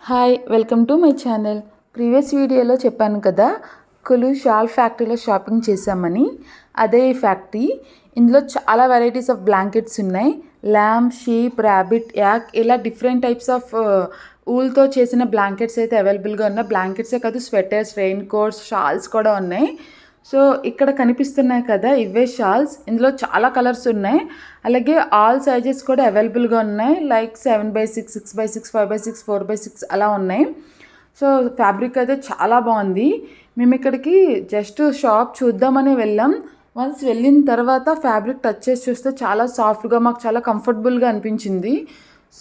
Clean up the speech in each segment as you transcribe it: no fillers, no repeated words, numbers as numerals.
Hi welcome to my channel. Previous వీడియోలో చెప్పాను కదా, కులు షాల్ ఫ్యాక్టరీలో షాపింగ్ చేశామని. అదే ఈ ఫ్యాక్టరీ. ఇందులో చాలా వెరైటీస్ ఆఫ్ బ్లాంకెట్స్ ఉన్నాయి. ల్యామ్, షీప్, ర్యాబిట్, యాక్ ఇలా డిఫరెంట్ టైప్స్ ఆఫ్ ఊల్తో చేసిన బ్లాంకెట్స్ అయితే అవైలబుల్గా ఉన్నాయి. బ్లాంకెట్సే కాదు, స్వెటర్స్, రెయిన్ కోట్స్, షాల్స్ కూడా ఉన్నాయి. సో ఇక్కడ కనిపిస్తున్నాయి కదా, ఇవే షాల్స్. ఇందులో చాలా కలర్స్ ఉన్నాయి. అలాగే ఆల్ సైజెస్ కూడా అవైలబుల్గా ఉన్నాయి. Like 7x6, 6x6, 5x6, 4x6 అలా ఉన్నాయి. సో ఫ్యాబ్రిక్ అయితే చాలా బాగుంది. మేము ఇక్కడికి జస్ట్ షాప్ చూద్దామని వెళ్ళాం. వన్స్ వెళ్ళిన తర్వాత ఫ్యాబ్రిక్ టచ్ చేసి చూస్తే చాలా సాఫ్ట్గా, మాకు చాలా కంఫర్టబుల్గా అనిపించింది.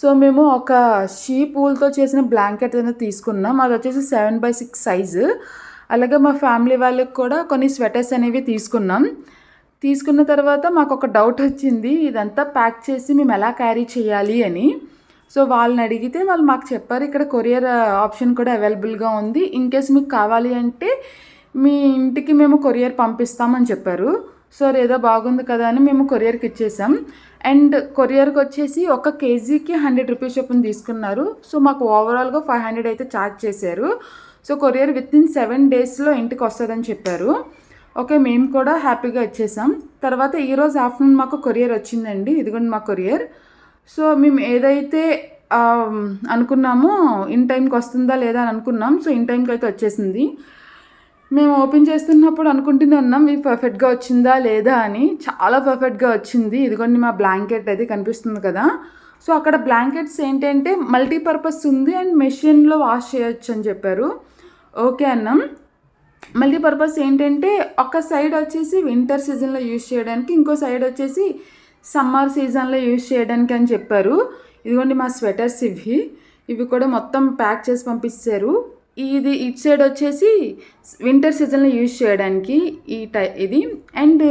సో మేము ఒక షీప్ ఊల్తో చేసిన బ్లాంకెట్ అనేది తీసుకున్నాం. అది వచ్చేసి 7x6 సైజు. అలాగే మా ఫ్యామిలీ వాళ్ళకి కూడా కొన్ని స్వెటర్స్ అనేవి తీసుకున్న తర్వాత మాకు ఒక డౌట్ వచ్చింది, ఇదంతా ప్యాక్ చేసి మేము ఎలా క్యారీ చేయాలి అని. సో వాళ్ళని అడిగితే వాళ్ళు మాకు చెప్పారు, ఇక్కడ కొరియర్ ఆప్షన్ కూడా అవైలబుల్గా ఉంది. ఇన్ కేస్ మీకు కావాలి అంటే మీ ఇంటికి మేము కొరియర్ పంపిస్తామని చెప్పారు. సో ఏదో బాగుంది కదా అని మేము కొరియర్కి ఇచ్చేసాం. అండ్ కొరియర్కి వచ్చేసి 1 kgకి 100 రూపీస్ చొప్పున తీసుకున్నారు. సో మాకు ఓవరాల్గా 500 అయితే ఛార్జ్ చేశారు. సో కొరియర్ వితిన్ 7 డేస్లో ఇంటికి వస్తుందని చెప్పారు. ఓకే, మేము కూడా హ్యాపీగా ఇచ్చేసాం. తర్వాత ఈరోజు ఆఫ్టర్నూన్ మాకు కొరియర్ వచ్చిందండి. ఇదిగోండి మా కొరియర్. సో మేము ఏదైతే అనుకున్నామో ఇన్ టైంకి వస్తుందా లేదా అని అనుకున్నాం. సో ఇన్ టైంకి అయితే వచ్చేసింది. మేము ఓపెన్ చేస్తున్నప్పుడు అనుకుంటూనే ఉన్నాం ఇది పర్ఫెక్ట్గా వచ్చిందా లేదా అని. చాలా పర్ఫెక్ట్గా వచ్చింది. ఇదిగోండి మా బ్లాంకెట్ అది కనిపిస్తుంది కదా. సో అక్కడ బ్లాంకెట్స్ ఏంటంటే మల్టీపర్పస్ ఉంది అండ్ మెషిన్లో వాష్ చేయొచ్చు అని చెప్పారు. ఓకే అన్నాం. మల్టీపర్పస్ ఏంటంటే ఒక సైడ్ వచ్చేసి వింటర్ సీజన్లో యూజ్ చేయడానికి, ఇంకో సైడ్ వచ్చేసి సమ్మర్ సీజన్లో యూజ్ చేయడానికి అని చెప్పారు. ఇదిగోండి మా స్వెటర్స్ ఇవి కూడా మొత్తం ప్యాక్ చేసి పంపించారు. ఇది ఇటు సైడ్ వచ్చేసి వింటర్ సీజన్లో యూజ్ చేయడానికి ఇది, అండ్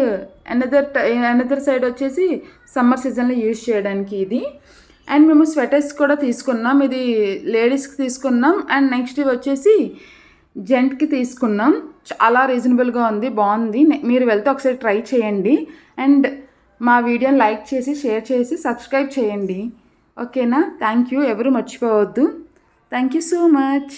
అనదర్ సైడ్ వచ్చేసి సమ్మర్ సీజన్లో యూజ్ చేయడానికి ఇది. అండ్ మేము స్వెటర్స్ కూడా తీసుకున్నాం. ఇది లేడీస్కి తీసుకున్నాం అండ్ నెక్స్ట్ ఇవి వచ్చేసి జెంట్కి తీసుకున్నాం. చాలా రీజనబుల్గా ఉంది, బాగుంది. మీరు వెళ్తే ఒకసారి ట్రై చేయండి. అండ్ మా వీడియోని లైక్ చేసి, షేర్ చేసి, సబ్స్క్రైబ్ చేయండి. ఓకేనా? Thank you. ఎవరు మర్చిపోవద్దు. Thank you so much.